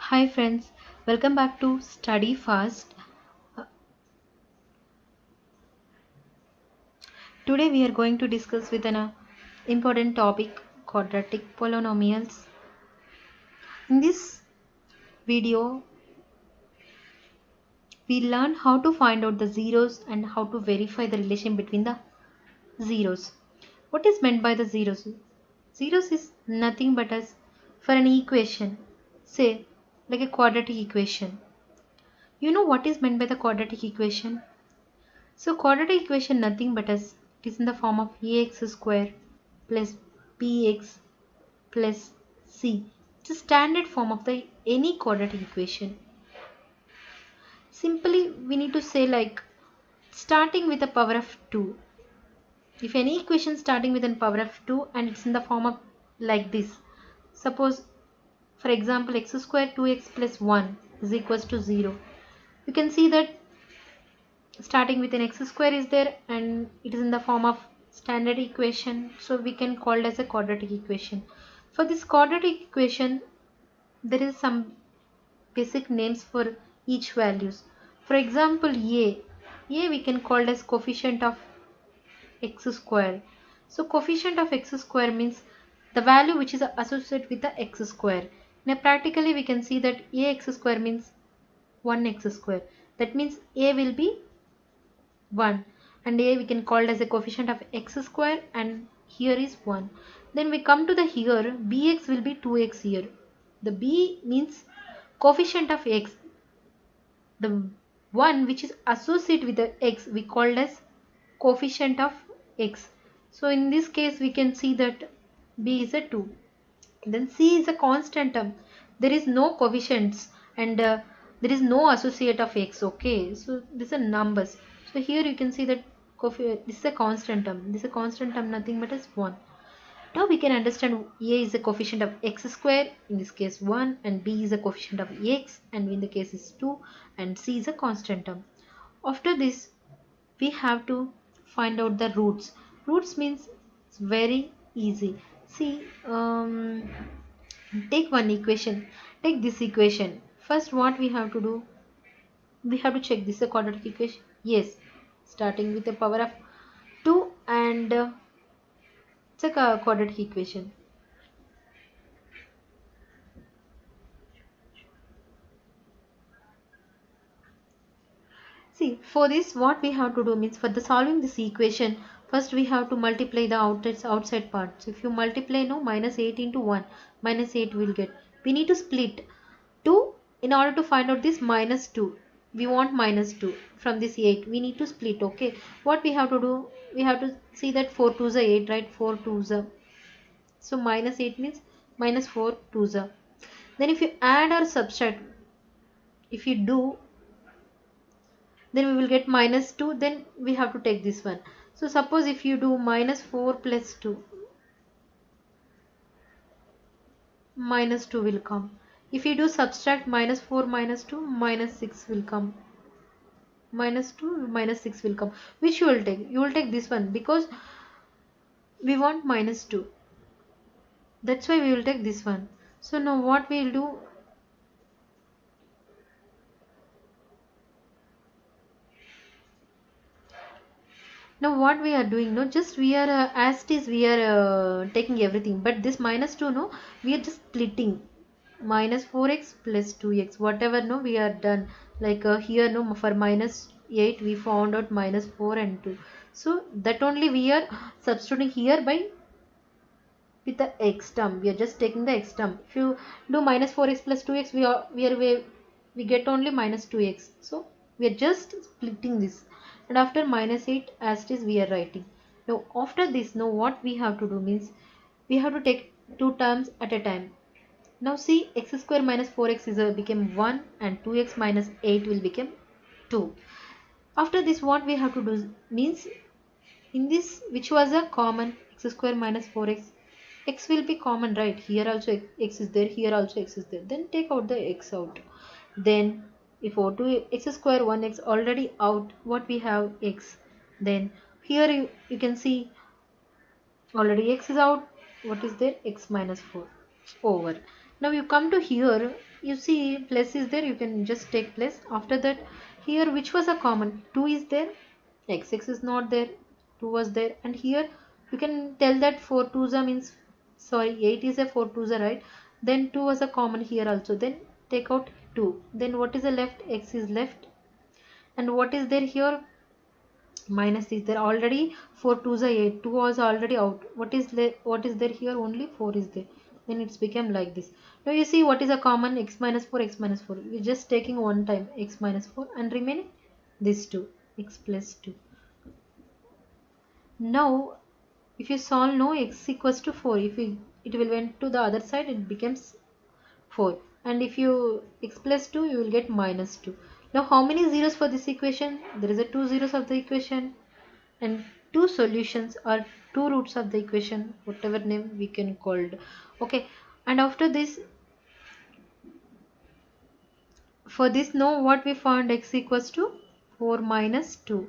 Hi friends, welcome back to Study Fast. Uh, Today we are going to discuss with an important topic, quadratic polynomials. In this video, we learn how to find out the zeros and how to verify the relation between the zeros. What is meant by the zeros? Zeros is nothing but as for an equation, say like a quadratic equation. You know what is meant by the quadratic equation? So quadratic equation nothing but as it is in the form of ax square plus bx plus c. It's a standard form of the any quadratic equation. Simply we need to say like starting with a power of 2. If any equation starting with a power of 2 and it's in the form of like this. Suppose for example x square 2x plus 1 is equals to 0. You can see that starting with an x square is there and it is in the form of standard equation, so we can call it as a quadratic equation. For this quadratic equation there is some basic names for each values. For example a we can call it as coefficient of x square. So coefficient of x square means the value which is associated with the x square. Now practically we can see that ax square means 1x square. That means a will be 1 and a we can call it as a coefficient of x square and here is 1. Then we come to the here bx will be 2x here. The b means coefficient of x. The one which is associated with the x we called as coefficient of x. So in this case we can see that b is a 2. Then c is a constant term. There is no coefficients and there is no associate of x. Okay, so these are numbers. So here you can see that this is a constant term. This is a constant term, nothing but is 1. Now we can understand a is a coefficient of x square, in this case 1, and b is a coefficient of x, and in the case is 2, and c is a constant term. After this, we have to find out the roots. Roots means it's very easy. See, take one equation. Take this equation. First, what we have to do? We have to check this is a quadratic equation. Yes, starting with a power of 2 and it's a quadratic equation. See, for this what we have to do means for the solving this equation, first we have to multiply the outside part. So if you multiply no minus 8 into 1, minus 8 will get. We need to split 2 in order to find out this minus 2. We want minus 2 from this 8. We need to split, okay. What we have to do? We have to see that 4 2s are 8, right? 4 2s are. So minus 8 means minus 4 2s are. Then if you add or subtract, if you do then we will get minus 2, then we have to take this one. So suppose if you do minus 4 plus 2, minus 2 will come. If you do subtract minus 4 minus 2, minus 6 will come. Minus 2 minus 6 will come. Which you will take? You will take this one because we want minus 2. That's why we will take this one. So now what we will do? Now what we are doing, no, just we are as it is we are taking everything, but this minus 2, no, we are just splitting. Minus 4x plus 2x, whatever, no, we are done. Like here, no, for minus 8 we found out minus 4 and 2. So that only we are substituting here by with the x term. We are just taking the x term. If you do minus 4x plus 2x, we get only minus 2x. So we are just splitting this, and after minus 8 as it is we are writing. Now after this, now what we have to do means we have to take two terms at a time. Now see, x square minus 4x is became 1 and 2x minus 8 will become 2. After this what we have to do means in this which was a common x square minus 4x, x will be common, right? Here also x is there, here also x is there. Then take out the x out. Then if O2 x square 1x already out, what we have x. Then here you can see already x is out. What is there? X minus 4 over. Now you come to here. you see plus is there, you can just take plus. After that, here which was a common, 2 is there, x is not there, 2 was there, and here you can tell that 4 2s are means, sorry, 8 is a 4 2s are, right? Then 2 was a common here also, then take out 2, then what is the left, x is left, and what is there here, minus is there already, 4 2s are 8, 2 was already out, what is there here, only 4 is there, then it's become like this. Now you see what is a common, x minus 4, x minus 4, we're just taking one time x minus 4 and remaining this 2, x plus 2. Now if you solve, no, x equals to 4, if it will went to the other side, it becomes 4, and if you x plus 2, you will get minus 2. Now how many zeros for this equation, there is a 2 zeros of the equation, and two solutions or two roots of the equation, whatever name we can call it. Okay, and after this, for this, know what we found, x equals to 4 minus 2.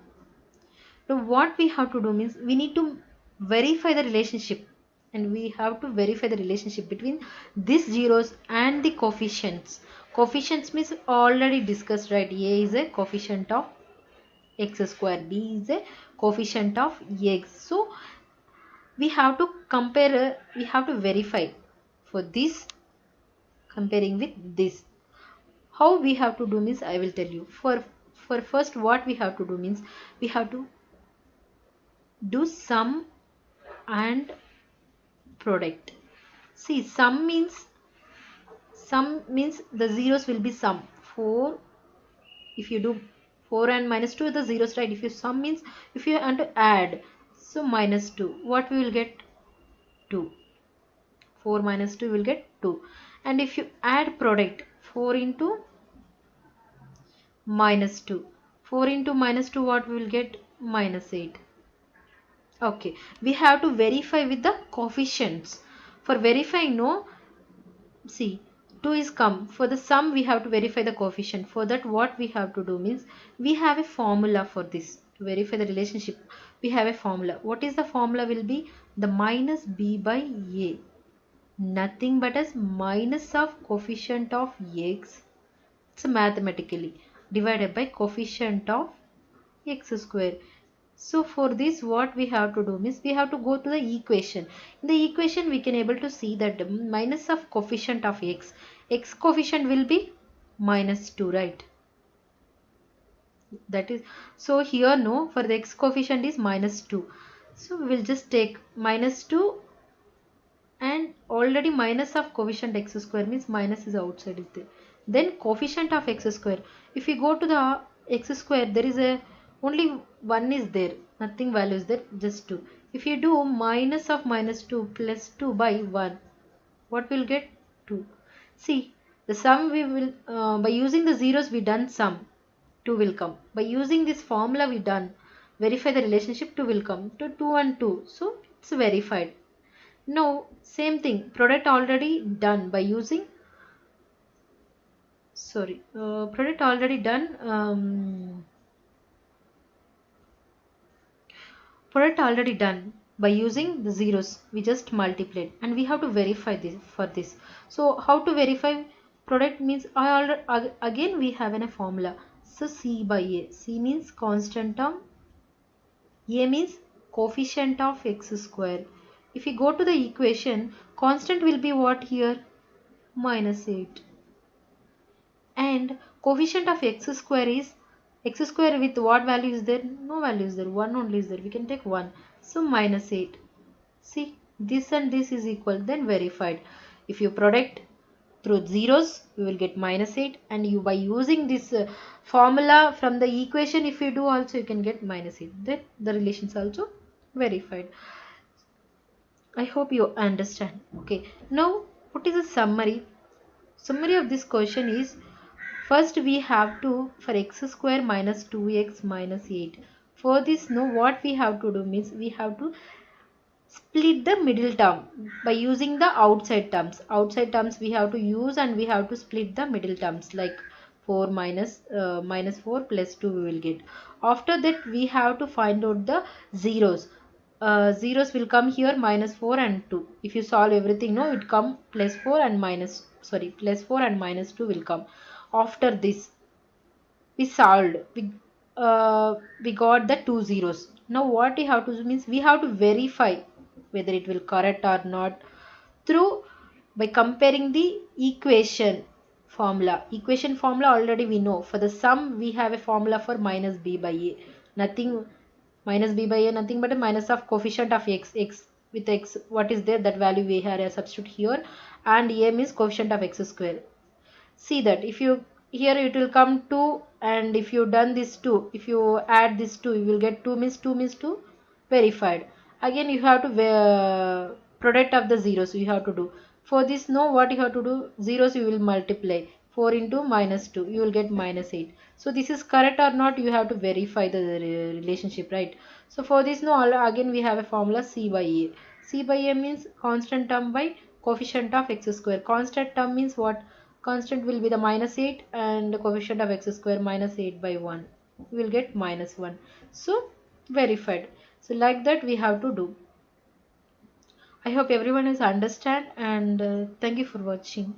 Now what we have to do means, we need to verify the relationship, and we have to verify the relationship between these zeros and the coefficients. Coefficients means already discussed, right? A is a coefficient of x square, b is a coefficient of x. So we have to compare, we have to verify for this, comparing with this. How we have to do means, I will tell you. For first, what we have to do means, we have to do sum and product. See, sum means the zeros will be sum. 4, if you do 4 and minus 2 the zeros, right? If you sum means, if you want to add, so minus 2, what we will get, 2. 4 minus 2 will get 2, and if you add product, 4 into minus 2, 4 into minus 2, what we will get, minus 8. Okay, we have to verify with the coefficients. For verifying, no, see, 2 is come, for the sum we have to verify the coefficient. For that, what we have to do means, we have a formula for this, to verify the relationship. We have a formula. What is the formula? Will be the minus b by a, nothing but as minus of coefficient of x, it's mathematically divided by coefficient of x square. So for this, what we have to do means, we have to go to the equation. In the equation, we can able to see that the minus of coefficient of x coefficient will be minus 2, right? That is, so here, no, for the x coefficient is minus 2. So we will just take minus 2, and already minus of coefficient x square means minus is outside is there. Then coefficient of x square, if you go to the x square, there is a only 1 is there, nothing value is there, just 2. If you do minus of minus 2 plus 2 by 1, what will get, 2. See, the sum we will, by using the zeros we done sum, 2 will come. By using this formula we done, verify the relationship, 2 will come, to 2 and 2. So it's verified. Now same thing, product already done by using, sorry, product already done, product already done by using the zeros, we just multiplied, and we have to verify this for this. So how to verify product means, I already, again we have a formula. So c by a, c means constant term, a means coefficient of x square. If you go to the equation, constant will be what here, minus 8, and coefficient of x square is, x square with what value is there, no value is there, 1 only is there, we can take 1, so minus 8. See, this and this is equal, then verified. If you product through zeros, you will get minus 8, and you, by using this formula from the equation, if you do also, you can get minus 8, then the relations also verified. I hope you understand. Okay, now what is a summary? Summary of this question is, first we have to, for x square minus 2x minus 8. For this, know what we have to do means, we have to split the middle term by using the outside terms. Outside terms we have to use, and we have to split the middle terms, like 4 minus 4 plus 2 we will get. After that, we have to find out the zeros. zeros will come here, minus 4 and 2. If you solve everything, no, it come plus 4 and plus 4 and minus 2 will come. After this, we solved. We got the two zeros. Now what we have to do means we have to verify whether it will correct or not through by comparing the equation formula already we know. For the sum we have a formula for minus b by a, nothing, minus b by a nothing but a minus of coefficient of x with x, what is there, that value we have a substitute here, and a means coefficient of x square. See that if you, here it will come 2, and if you done this 2, if you add this 2, you will get 2 means 2 verified. Again you have to product of the zeros you have to do. For this, no, what you have to do, zeros you will multiply, 4 into minus 2, you will get minus 8. So this is correct or not, you have to verify the relationship, right? So for this, no, again we have a formula c by a. C by a means constant term by coefficient of x square. Constant term means what? Constant will be the minus 8 and the coefficient of x square minus 8 by 1. We will get minus 1. So verified. So like that we have to do. I hope everyone is understand, and thank you for watching.